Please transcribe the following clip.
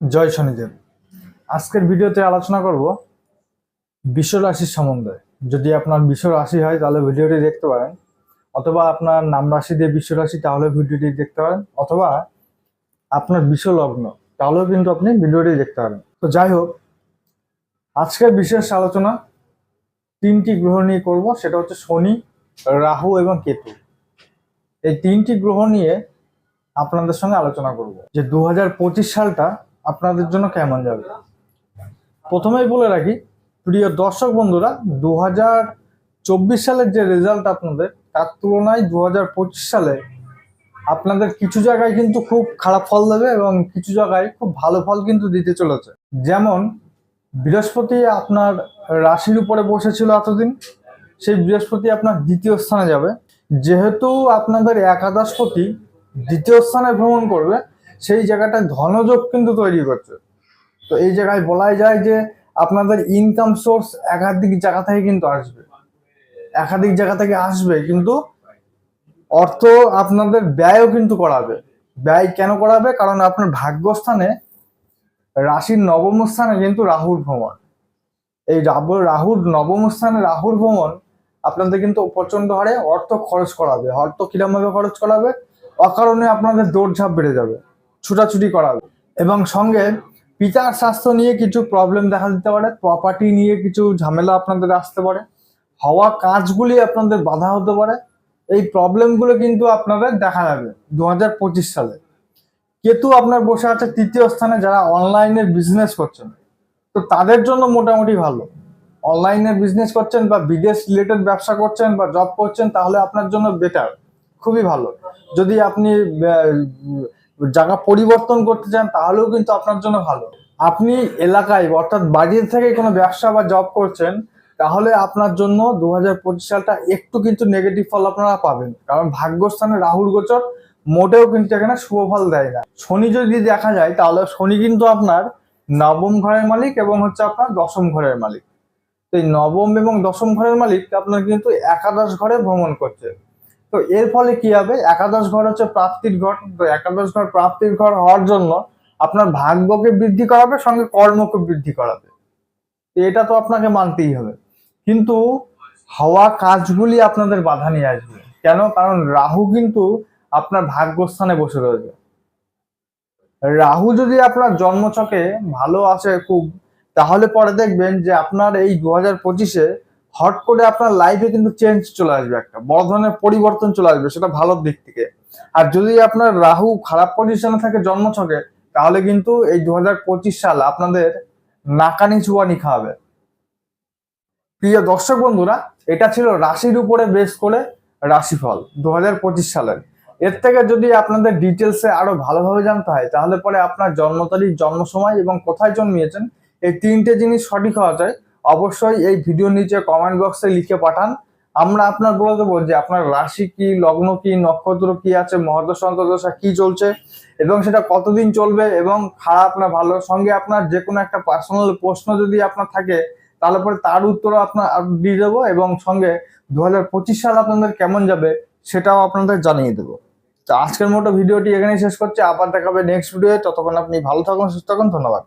জয় শনিদেব। আজকের ভিডিওতে আলোচনা করব বিশ্ব রাশির সম্বন্ধে। যদি আপনার বিশ্ব রাশি হয় তাহলে ভিডিওটি দেখতে পারেন, অথবা আপনার নাম রাশি দিয়ে বিশ্ব রাশি তাহলে ভিডিওটি দেখতে পারেন, অথবা আপনার বিশ্ব লগ্ন তাহলেও কিন্তু আপনি ভিডিওটি দেখতে পারেন। তো যাই হোক, আজকের বিশেষ আলোচনা তিনটি গ্রহ নিয়ে করব, সেটা হচ্ছে শনি, রাহু এবং কেতু। এই তিনটি গ্রহ নিয়ে আপনাদের সঙ্গে আলোচনা করব যে 2025 সালটা আপনাদের জন্য কেমন যাবে। প্রথমেই বলে রাখি প্রিয় দর্শক বন্ধুরা, 2024 সালের যে রেজাল্ট আপনাদের, তার তুলনায় 2025 সালে আপনাদের কিছু জায়গায় কিন্তু খুব খারাপ ফল দেবে এবং কিছু জায়গায় খুব ভালো ফল কিন্তু দিতে চলেছে। যেমন বৃহস্পতি আপনার রাশির উপরে বসেছিল এতদিন, সেই বৃহস্পতি আপনার দ্বিতীয় স্থানে যাবে। যেহেতু আপনাদের একাদশপতি দ্বিতীয় স্থানে ভ্রমণ করবে, সেই জায়গাটায় ধনযোগ কিন্তু তৈরি করছে। তো এই জায়গায় বলাই যায় যে আপনাদের ইনকাম সোর্স একাধিক জায়গা থেকে কিন্তু আসবে, একাধিক জায়গা থেকে আসবে, কিন্তু অর্থ আপনাদের ব্যয়ও কিন্তু করাবে। ব্যয় কেন করাবে? কারণ আপনার ভাগ্যস্থানে রাশির নবম স্থানে কিন্তু রাহুর ভ্রমণ। এই রাহুর নবম স্থানে রাহুর ভ্রমণ আপনাদের কিন্তু প্রচন্ড হারে অর্থ খরচ করাবে। অর্থ কিরকম ভাবে খরচ করাবে? অকারণে আপনাদের দৌড়ঝাঁপ বেড়ে যাবে, ছুটাছুটি করাবে। এবং সঙ্গে পিতার স্বাস্থ্য নিয়ে কিছু প্রবলেম দেখা দিতে পারে, প্রপার্টি নিয়ে কিছু ঝামেলা আপনাদের আসতে পারে, হওয়া কাজগুলি আপনাদের বাধা হতে পারে। এই প্রবলেমগুলো কিন্তু আপনাদের দেখা যাবে 2025 সালে। কেতু আপনার বসে আছে তৃতীয় স্থানে। যারা অনলাইনে বিজনেস করছেন, তো তাদের জন্য মোটামুটি ভালো। অনলাইনে বিজনেস করছেন বা বিদেশ রিলেটেড ব্যবসা করছেন বা জব করছেন, তাহলে আপনার জন্য বেটার, খুবই ভালো। যদি আপনি জায়গা পরিবর্তন করতে চান, তাহলেও কিন্তু আপনার জন্য ভালো। আপনি এলাকায় অর্থাৎ বাড়ির থেকে কোনো ব্যবসা বা জব করছেন, তাহলে আপনার জন্য 2025 সালটা একটু কিন্তু নেগেটিভ ফল আপনারা পাবেন, কারণ ভাগ্যস্থানে রাহুর গোচর মোটেও কিন্তু এখানে শুভ ফল দেয় না। শনি যদি দেখা যায়, তাহলে শনি কিন্তু আপনার নবম ঘরের মালিক এবং হচ্ছে আপনার দশম ঘরের মালিক। তো এই নবম এবং দশম ঘরের মালিক আপনার কিন্তু একাদশ ঘরে ভ্রমণ করছে। তো এর ফলে কি হবে? একাদশ ঘর হচ্ছে প্রাপ্তির ঘর। তো একাদশ ঘর প্রাপ্তির ঘর হওয়ার জন্য আপনার ভাগ্যকে বৃদ্ধি করাবে, সঙ্গে কর্মকে বৃদ্ধি করাবে। এটা তো আপনাকে মানতেই হবে। কিন্তু হওয়া কাজগুলি আপনাদের বাধা নিয়ে আসবে। কেন? কারণ রাহু কিন্তু আপনার ভাগ্যস্থানে বসে রয়েছে। রাহু যদি আপনার জন্মছকে ভালো আসে খুব, তাহলে পরে দেখবেন যে আপনার এই 2025-এ হট করে আপনার লাইফে কিন্তু চেঞ্জ চলে আসবে, একটা বড় ধরনের পরিবর্তন চলে আসবে, সেটা ভালোর দিক থেকে। আর যদি আপনার রাহু খারাপ পজিশনে থাকে জন্মছকে, তাহলে কিন্তু এই 2025 সাল আপনাদের নাকানি চুয়ানি খাওয়াবে। প্রিয় দর্শক বন্ধুরা, এটা ছিল রাশির উপরে বেস করে রাশিফল 2025 সালের। এর থেকে যদি আপনাদের ডিটেলসে আরো ভালোভাবে জানতে হয়, তাহলে পরে আপনার জন্ম তারিখ, জন্ম সময় এবং কোথায় জন্মিয়েছেন, এই তিনটে জিনিস সঠিক হওয়া যায়। অবশ্যই এই ভিডিও নিচে কমেন্ট বক্সে লিখে পাঠান। আমরা আপনার বলে দেবো যে আপনার রাশি কি, লগ্ন কি, নক্ষত্র কি আছে, মহাদশা অন্তর্দশা কি চলছে, এবং সেটা কতদিন চলবে, এবং খারাপ না ভালো। সঙ্গে আপনার যে কোনো একটা পার্সোনাল প্রশ্ন যদি আপনার থাকে, তাহলে পরে তার উত্তরও আপনার দিয়ে দেবো, এবং সঙ্গে 2025 সাল আপনাদের কেমন যাবে সেটাও আপনাদের জানিয়ে দেবো। তো আজকের মতো ভিডিওটি এখানেই শেষ করছি। আবার দেখাবে নেক্সট ভিডিও। ততক্ষণ আপনি ভালো থাকুন, সুস্থ থাকুন। ধন্যবাদ।